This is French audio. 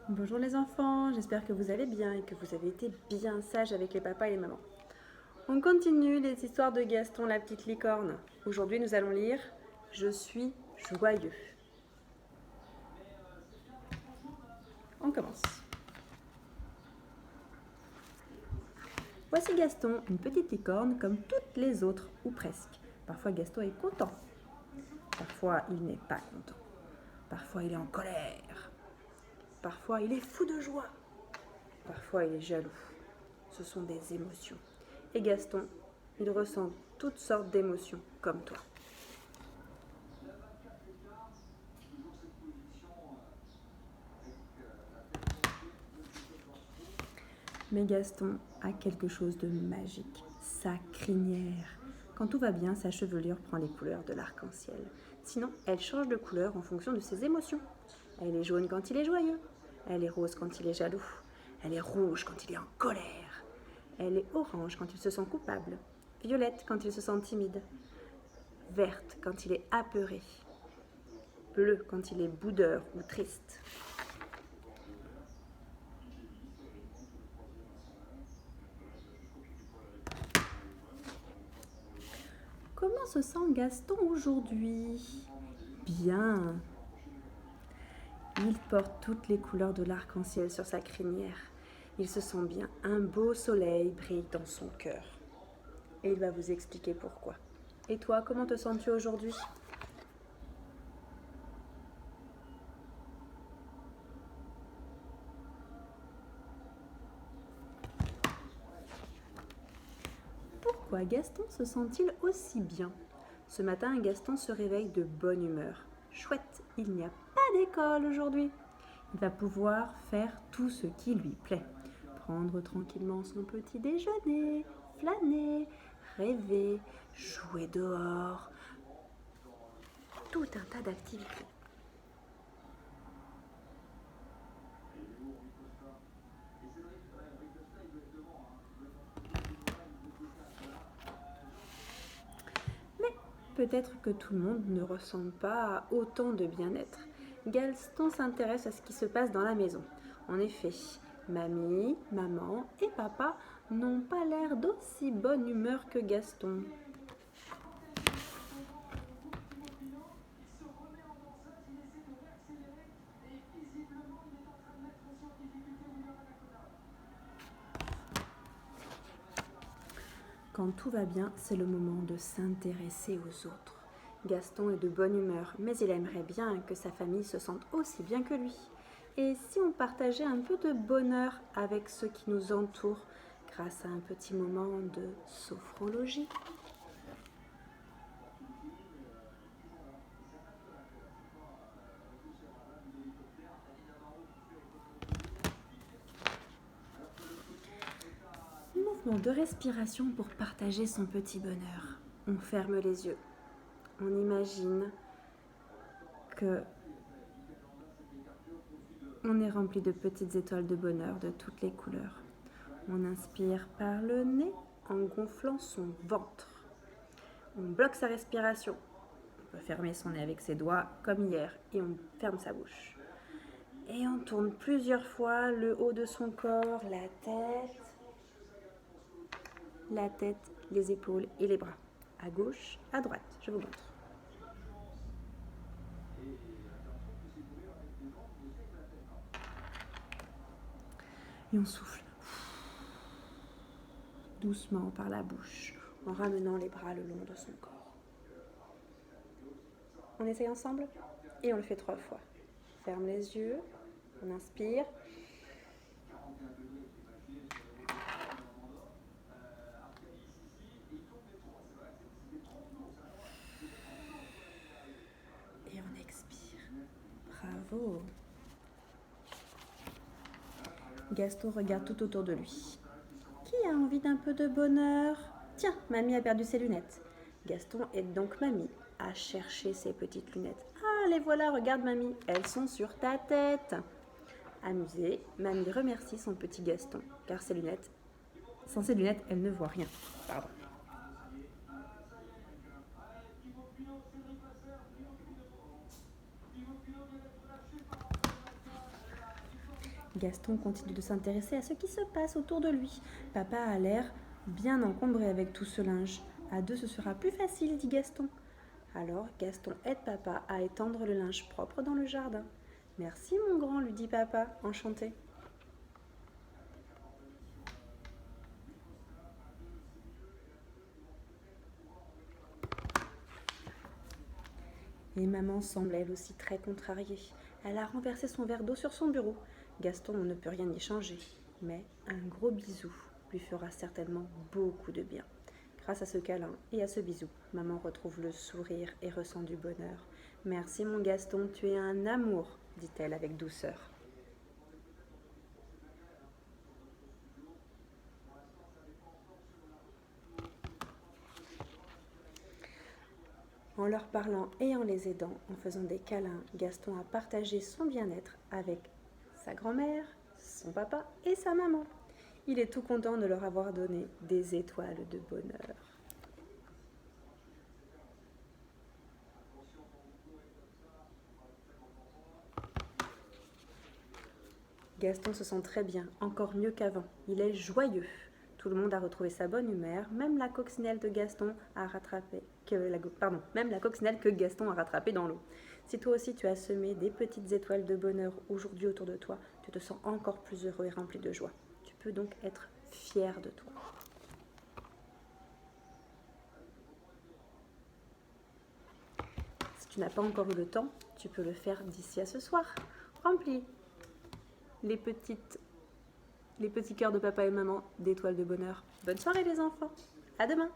Bonjour les enfants, j'espère que vous allez bien et que vous avez été bien sages avec les papas et les mamans. On continue les histoires de Gaston la petite licorne. Aujourd'hui nous allons lire Je suis joyeux. On commence. Voici Gaston, une petite licorne comme toutes les autres, ou presque. Parfois Gaston est content, parfois il n'est pas content, parfois il est en colère, parfois il est fou de joie, parfois il est jaloux. Ce sont des émotions. Et Gaston, il ressent toutes sortes d'émotions comme toi. Mais Gaston a quelque chose de magique, sa crinière. Quand tout va bien, sa chevelure prend les couleurs de l'arc-en-ciel. Sinon, elle change de couleur en fonction de ses émotions. Elle est jaune quand il est joyeux. Elle est rose quand il est jaloux. Elle est rouge quand il est en colère. Elle est orange quand il se sent coupable. Violette quand il se sent timide. Verte quand il est apeuré. Bleu quand il est boudeur ou triste. Comment se sent Gaston aujourd'hui? Bien. Il porte toutes les couleurs de l'arc-en-ciel sur sa crinière. Il se sent bien. Un beau soleil brille dans son cœur. Et il va vous expliquer pourquoi. Et toi, comment te sens-tu aujourd'hui? Pourquoi Gaston se sent-il aussi bien? Ce matin, Gaston se réveille de bonne humeur. Chouette, il n'y a pas d'école aujourd'hui. Il va pouvoir faire tout ce qui lui plaît. Prendre tranquillement son petit déjeuner, flâner, rêver, jouer dehors. Tout un tas d'activités. Mais peut-être que tout le monde ne ressent pas autant de bien-être. Gaston s'intéresse à ce qui se passe dans la maison. En effet, mamie, maman et papa n'ont pas l'air d'aussi bonne humeur que Gaston. Quand tout va bien, c'est le moment de s'intéresser aux autres. Gaston est de bonne humeur, mais il aimerait bien que sa famille se sente aussi bien que lui. Et si on partageait un peu de bonheur avec ceux qui nous entourent grâce à un petit moment de sophrologie? Mouvement de respiration pour partager son petit bonheur. On ferme les yeux. On imagine que on est rempli de petites étoiles de bonheur de toutes les couleurs. On inspire par le nez en gonflant son ventre. On bloque sa respiration. On peut fermer son nez avec ses doigts comme hier et on ferme sa bouche. Et on tourne plusieurs fois le haut de son corps, la tête, les épaules et les bras. À gauche, à droite. Je vous montre. Et on souffle doucement par la bouche en ramenant les bras le long de son corps. On essaye ensemble et on le fait 3 fois. Ferme les yeux, on inspire. Et on expire. Bravo. Gaston regarde tout autour de lui. Qui a envie d'un peu de bonheur? Tiens, mamie a perdu ses lunettes. Gaston aide donc mamie à chercher ses petites lunettes. Ah, les voilà, regarde mamie, elles sont sur ta tête. Amusée, mamie remercie son petit Gaston, car sans ses lunettes, elle ne voit rien. Pardon. Gaston continue de s'intéresser à ce qui se passe autour de lui. Papa a l'air bien encombré avec tout ce linge. À deux, ce sera plus facile, dit Gaston. Alors Gaston aide papa à étendre le linge propre dans le jardin. Merci mon grand, lui dit papa, enchanté. Et maman semble elle aussi très contrariée. Elle a renversé son verre d'eau sur son bureau. Gaston ne peut rien y changer, mais un gros bisou lui fera certainement beaucoup de bien. Grâce à ce câlin et à ce bisou, maman retrouve le sourire et ressent du bonheur. Merci mon Gaston, tu es un amour, dit-elle avec douceur. En leur parlant et en les aidant, en faisant des câlins, Gaston a partagé son bien-être avec sa grand-mère, son papa et sa maman. Il est tout content de leur avoir donné des étoiles de bonheur. Gaston se sent très bien, encore mieux qu'avant. Il est joyeux. Tout le monde a retrouvé sa bonne humeur, même la coccinelle de Gaston a rattrapé même la coccinelle que Gaston a rattrapée dans l'eau. Si toi aussi tu as semé des petites étoiles de bonheur aujourd'hui autour de toi, tu te sens encore plus heureux et rempli de joie. Tu peux donc être fier de toi. Si tu n'as pas encore eu le temps, tu peux le faire d'ici à ce soir. Remplis les petits cœurs de papa et maman d'étoiles de bonheur. Bonne soirée les enfants. À demain.